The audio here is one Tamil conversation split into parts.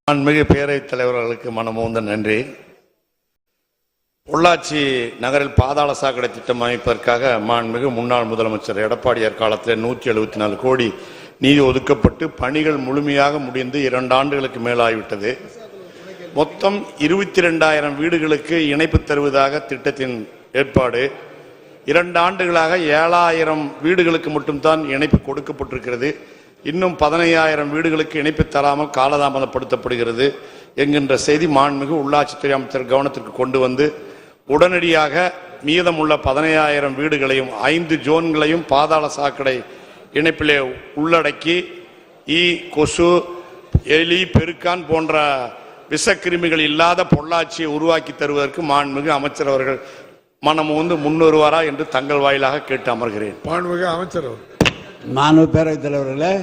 மாண்புமிகு பேரவைத் தலைவர்களுக்கு மனமோந்த நன்றி. பொள்ளாச்சி நகரில் பாதாள சாக்கடை திட்டம் அமைப்பதற்காக மாண்புமிகு முன்னாள் முதலமைச்சர் எடப்பாடியார் காலத்தில் 174 கோடி நிதி ஒதுக்கப்பட்டு பணிகள் முழுமையாக முடிந்து 2 ஆண்டுகளுக்கு மேலாகிவிட்டது. மொத்தம் 22,000 வீடுகளுக்கு இணைப்பு தருவதாக திட்டத்தின் ஏற்பாடு. 2 ஆண்டுகளாக 7,000 வீடுகளுக்கு மட்டும்தான் இணைப்பு கொடுக்கப்பட்டிருக்கிறது. இன்னும் 15,000 வீடுகளுக்கு இணைப்பு தராமல் காலதாமதப்படுத்தப்படுகிறது என்கின்ற செய்தி மாண்புமிகு உள்ளாட்சித்துறை அமைச்சர் கவனத்திற்கு கொண்டு வந்து உடனடியாக மீதமுள்ள 15,000 வீடுகளையும் 5 ஜோன்களையும் பாதாள சாக்கடை இணைப்பிலே உள்ளடக்கி கொசு, எலி, பெருக்கான் போன்ற விஷக்கிருமிகள் இல்லாத பொள்ளாச்சியை உருவாக்கி தருவதற்கு மாண்புமிகு அமைச்சர் அவர்கள் மனம் வந்து முன்வருவாரா என்று தங்கள் வாயிலாக கேட்டு அமர்கிறேன். மாண்புமிகு அமைச்சர் மாண்பு பேரவைத் தலைவர்களே,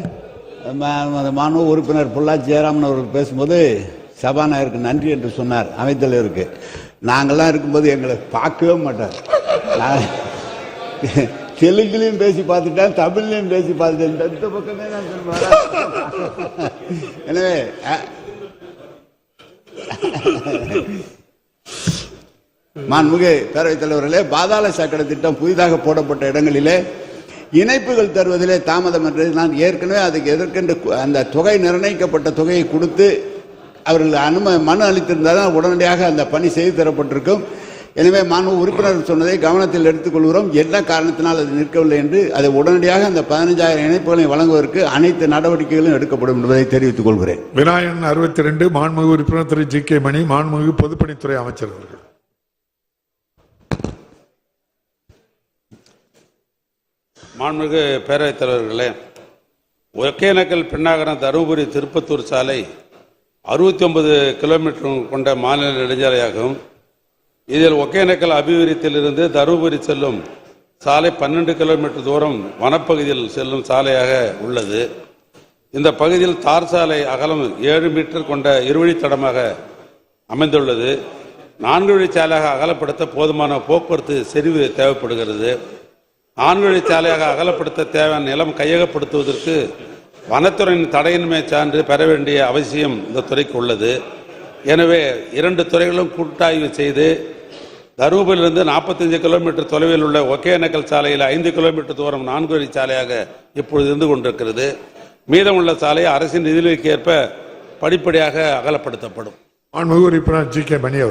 மாண்பு உறுப்பினர் பொள்ளாச்சி ஜெயராமன் அவர்கள் பேசும்போது சபாநாயகருக்கு நன்றி என்று சொன்னார். அவைத்தலைவருக்கு நாங்கள்லாம் இருக்கும்போது எங்களை பார்க்கவே மாட்டார். தெலுங்குலையும் பேசி பார்த்துட்டேன், தமிழ்லையும் பேசி பார்த்துட்டேன், இந்த பக்கமே நான் சொல்லுவேன். எனவே மாண்புமிகு பேரவைத் தலைவர்களே, பாதாள சாக்கடை திட்டம் புதிதாக போடப்பட்ட இடங்களிலே இணைப்புகள் தருவதிலே தாமதம் என்று நான் ஏற்கனவே அதுக்கு எதற்கென்று அந்த தொகை நிர்ணயிக்கப்பட்ட தொகையை கொடுத்து அவர்கள் மனு அளித்திருந்தால் உடனடியாக அந்த பணி செய்து தரப்பட்டிருக்கும். எனவே மாண்பு உறுப்பினர் சொன்னதை கவனத்தில் எடுத்துக்கொள்கிறோம். என்ன காரணத்தினால் அது நிற்கவில்லை என்று அதை உடனடியாக அந்த 15,000 இணைப்புகளை வழங்குவதற்கு அனைத்து நடவடிக்கைகளும் எடுக்கப்படும் என்பதை தெரிவித்துக் கொள்கிறேன். விநாயகன் 62 மாண்புமிகு உறுப்பினர் திரு ஜி கே மணி மாண்புமிகு பொதுப்பணித்துறை அமைச்சர் அவர்கள். மாண்புமிகு பேரவைத் தலைவர்களே, ஒகேனக்கல் பெண்ணாகரம் தருமபுரி திருப்பத்தூர் சாலை 69 கிலோமீட்டர் கொண்ட மாநில நெடுஞ்சாலையாகும். இதில் ஒகேனக்கல் அபிவிருத்தியிலிருந்து தருமபுரி செல்லும் சாலை 12 கிலோமீட்டர் தூரம் வனப்பகுதியில் செல்லும் சாலையாக உள்ளது. இந்த பகுதியில் தார் சாலை அகலம் 7 மீட்டர் கொண்ட இருவழித்தடமாக அமைந்துள்ளது. 4 வழிச்சாலையாக அகலப்படுத்த போதுமான போக்குவரத்து செறிவு தேவைப்படுகிறது. 4 வழிச்சாலையாக அகலப்படுத்த தேவையான நிலம் கையகப்படுத்துவதற்கு வனத்துறையின் தடையின்மை சான்று பெற வேண்டிய அவசியம் இந்த துறைக்கு உள்ளது. எனவே 2 துறைகளும் கூட்டாய்வு செய்து தருமபுரியிலிருந்து 45 கிலோமீட்டர் தொலைவில் உள்ள ஒகேனக்கல் சாலையில் 5 கிலோமீட்டர் தூரம் 4 வழிச்சாலையாக இப்பொழுது இருந்து கொண்டிருக்கிறது. மீதமுள்ள சாலை அரசின் நிதிநிலைக்கு ஏற்ப படிப்படியாக அகலப்படுத்தப்படும். மாண்புமிகு உறுப்பினர் ஜி கே மணி அவர்கள்.